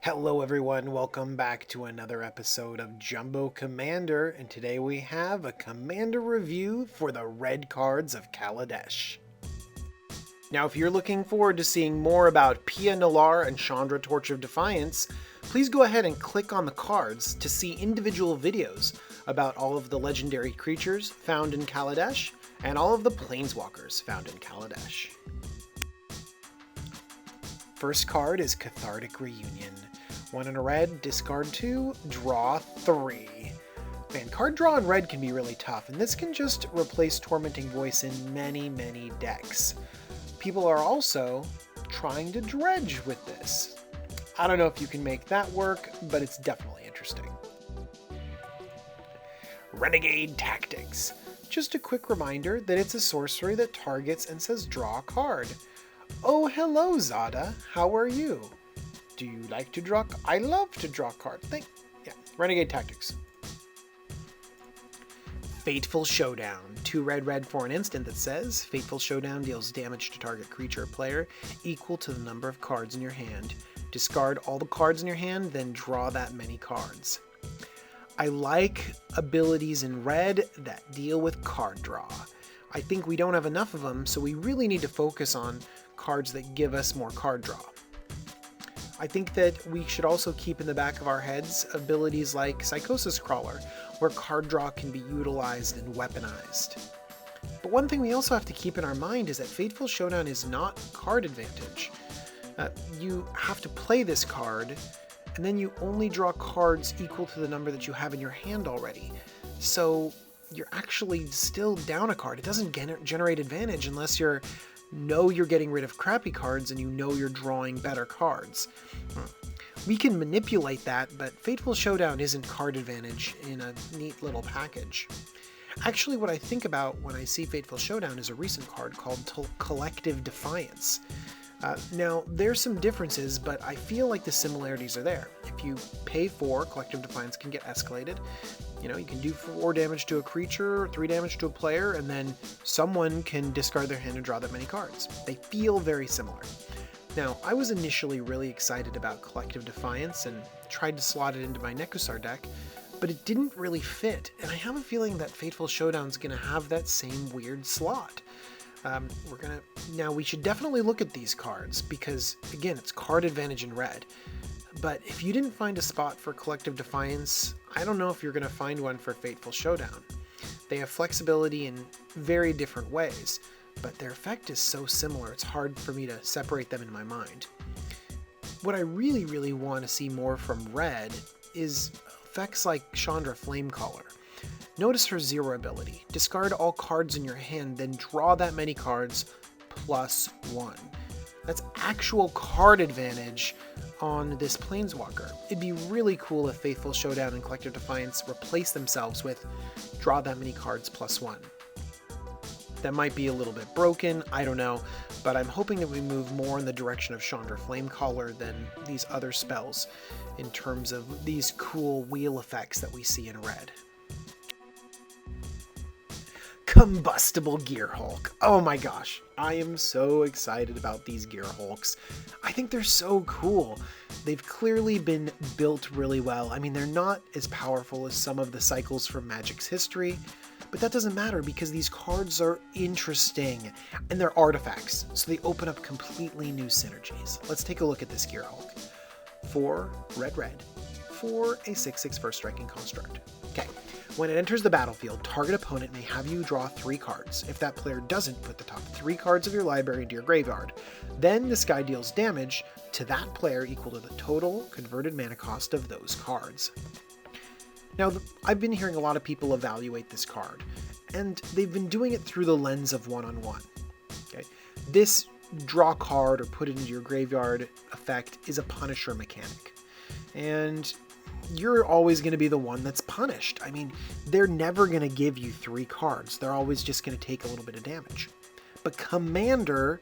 Hello everyone, welcome back to another episode of Jumbo Commander, and today we have a Commander review for the red cards of Kaladesh. Now if you're looking forward to seeing more about Pia Nalar and Chandra Torch of Defiance, please go ahead and click on the cards to see individual videos about all of the legendary creatures found in Kaladesh and all of the planeswalkers found in Kaladesh. First card is Cathartic Reunion. 1 in a red, discard 2, draw 3. Man, card draw in red can be really tough, and this can just replace Tormenting Voice in many decks. People are also trying to dredge with this. I don't know if you can make that work, but it's definitely interesting. Renegade Tactics. Just a quick reminder that it's a sorcery that targets and says draw a card. Oh, hello, Zada. How are you? Do you like to draw? I love to draw cards. Yeah, Renegade Tactics. Fateful Showdown. 2 red for an instant that says, Fateful Showdown deals damage to target creature or player equal to the number of cards in your hand. Discard all the cards in your hand, then draw that many cards. I like abilities in red that deal with card draw. I think we don't have enough of them, so we really need to focus on cards that give us more card draw. I think that we should also keep in the back of our heads abilities like Psychosis Crawler, where card draw can be utilized and weaponized. But one thing we also have to keep in our mind is that Fateful Showdown is not card advantage. You have to play this card, and then you only draw cards equal to the number that you have in your hand already. So you're actually still down a card. It doesn't generate advantage unless you're getting rid of crappy cards and you know you're drawing better cards. We can manipulate that, but Fateful Showdown isn't card advantage in a neat little package. Actually, what I think about when I see Fateful Showdown is a recent card called Collective Defiance. Now, there's some differences, but I feel like the similarities are there. If you pay 4, Collective Defiance can get escalated. You can do 4 damage to a creature, 3 damage to a player, and then someone can discard their hand and draw that many cards. They feel very similar. Now, I was initially really excited about Collective Defiance and tried to slot it into my Nekusar deck, but it didn't really fit, and I have a feeling that Fateful Showdown's going to have that same weird slot. Now we should definitely look at these cards because, again, it's card advantage in red. But if you didn't find a spot for Collective Defiance, I don't know if you're going to find one for Fateful Showdown. They have flexibility in very different ways, but their effect is so similar it's hard for me to separate them in my mind. What I really want to see more from red is effects like Chandra Flamecaller. Notice her 0 ability. Discard all cards in your hand, then draw that many cards plus 1. That's actual card advantage on this Planeswalker. It'd be really cool if Fateful Showdown and Collective Defiance replace themselves with draw that many cards plus 1. That might be a little bit broken, I don't know, but I'm hoping that we move more in the direction of Chandra Flamecaller than these other spells in terms of these cool wheel effects that we see in red. Combustible Gearhulk. Oh my gosh, I am so excited about these Gearhulks. I think they're so cool. They've clearly been built really well. I mean, they're not as powerful as some of the cycles from Magic's history, but that doesn't matter because these cards are interesting and they're artifacts, so they open up completely new synergies. Let's take a look at this Gearhulk. 4 red for a 6/6 first striking construct. Okay. When it enters the battlefield, target opponent may have you draw 3 cards. If that player doesn't, put the top 3 cards of your library into your graveyard. Then this guy deals damage to that player equal to the total converted mana cost of those cards. Now, I've been hearing a lot of people evaluate this card, and they've been doing it through the lens of one-on-one. Okay? This draw card or put it into your graveyard effect is a Punisher mechanic. And you're always going to be the one that's punished. I mean, they're never going to give you 3 cards. They're always just going to take a little bit of damage. But Commander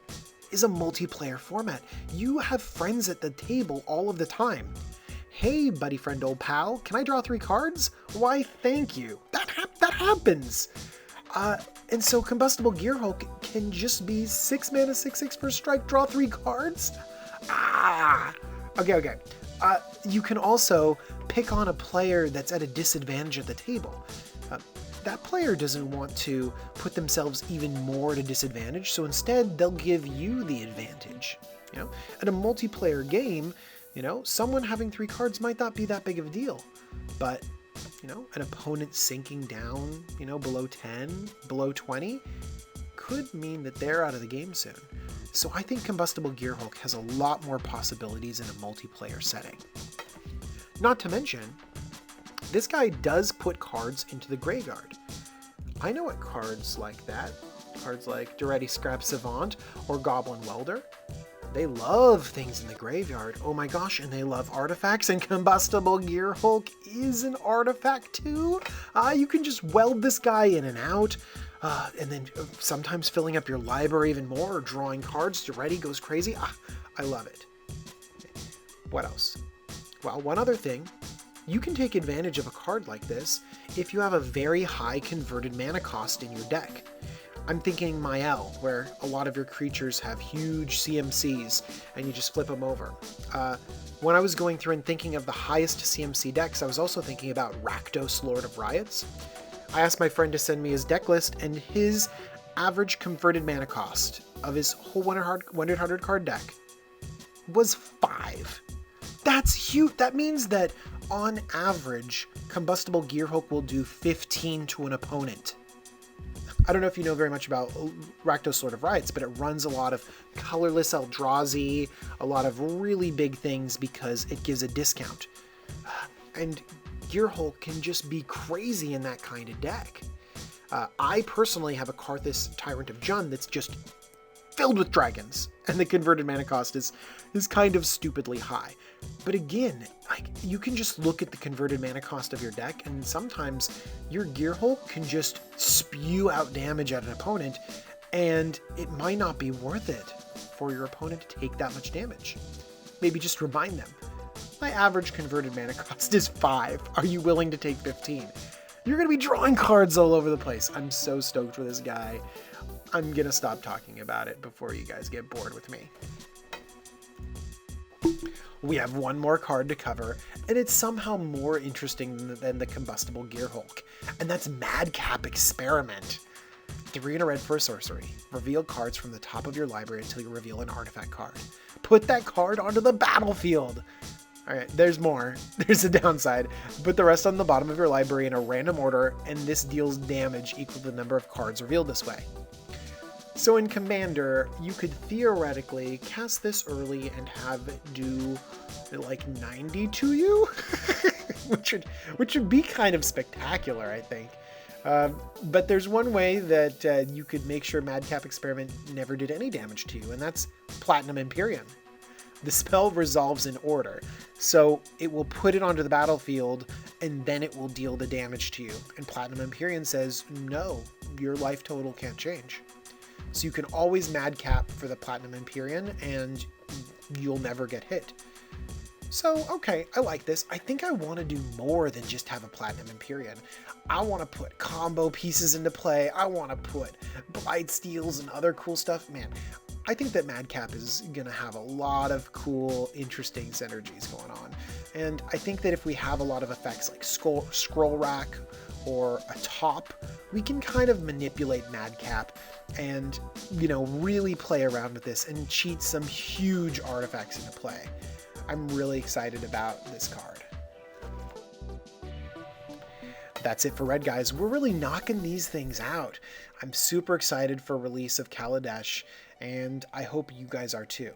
is a multiplayer format. You have friends at the table all of the time. Hey, buddy friend, old pal, can I draw 3 cards? Why, thank you. That happens. And so Combustible Gearhulk can just be 6 mana, 6/6 for strike, draw 3 cards? Okay. You can also pick on a player that's at a disadvantage at the table. That player doesn't want to put themselves even more at a disadvantage, so instead they'll give you the advantage. You know, at a multiplayer game, you know, someone having 3 cards might not be that big of a deal, but you know, an opponent sinking down, you know, below 10, below 20 could mean that they're out of the game soon. So I think Combustible Gearhulk has a lot more possibilities in a multiplayer setting. Not to mention, this guy does put cards into the graveyard. I know what cards like that, cards like Duretti Scrap Savant or Goblin Welder, they love things in the graveyard. Oh my gosh, and they love artifacts, and Combustible Gearhulk is an artifact too. You can just weld this guy in and out, and then sometimes filling up your library even more, or drawing cards. Duretti goes crazy. I love it. What else? Well, one other thing. You can take advantage of a card like this if you have a very high converted mana cost in your deck. I'm thinking Mael, where a lot of your creatures have huge CMCs and you just flip them over. When I was going through and thinking of the highest CMC decks, I was also thinking about Rakdos, Lord of Riots. I asked my friend to send me his deck list, and his average converted mana cost of his whole 100 card deck was 5. That's huge. That means that on average, Combustible Gearhulk will do 15 to an opponent. I don't know if you know very much about Rakdos Lord of Riots, but it runs a lot of colorless Eldrazi, a lot of really big things because it gives a discount. And Gearhulk can just be crazy in that kind of deck. I personally have a Karthus Tyrant of Jund that's just filled with dragons, and the converted mana cost is kind of stupidly high. But again, like, you can just look at the converted mana cost of your deck, and sometimes your Gearhulk can just spew out damage at an opponent, and it might not be worth it for your opponent to take that much damage. Maybe just remind them, my average converted mana cost is 5. Are you willing to take 15? You're going to be drawing cards all over the place. I'm so stoked for this guy. I'm going to stop talking about it before you guys get bored with me. We have one more card to cover, and it's somehow more interesting than the Combustible Gearhulk, and that's Madcap Experiment. 3 and a red for a sorcery. Reveal cards from the top of your library until you reveal an artifact card. Put that card onto the battlefield. Alright, there's more. There's a downside. Put the rest on the bottom of your library in a random order, and this deals damage equal to the number of cards revealed this way. So in Commander, you could theoretically cast this early and have it do like 90 to you, which would be kind of spectacular, I think. But there's one way that you could make sure Madcap Experiment never did any damage to you, and that's Platinum Empyrean. The spell resolves in order, so it will put it onto the battlefield, and then it will deal the damage to you. And Platinum Empyrean says, no, your life total can't change. So you can always Madcap for the Platinum Empyrean, and you'll never get hit. So, okay, I like this. I think I want to do more than just have a Platinum Empyrean. I want to put combo pieces into play. I want to put Blight Steals and other cool stuff. Man, I think that Madcap is going to have a lot of cool, interesting synergies going on. And I think that if we have a lot of effects like Scroll Rack or a top, we can kind of manipulate Madcap and, you know, really play around with this and cheat some huge artifacts into play. I'm really excited about this card. That's it for red, guys. We're really knocking these things out. I'm super excited for release of Kaladesh, and I hope you guys are too.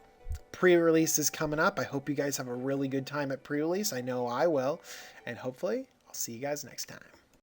Pre-release is coming up. I hope you guys have a really good time at pre-release. I know I will, and hopefully I'll see you guys next time.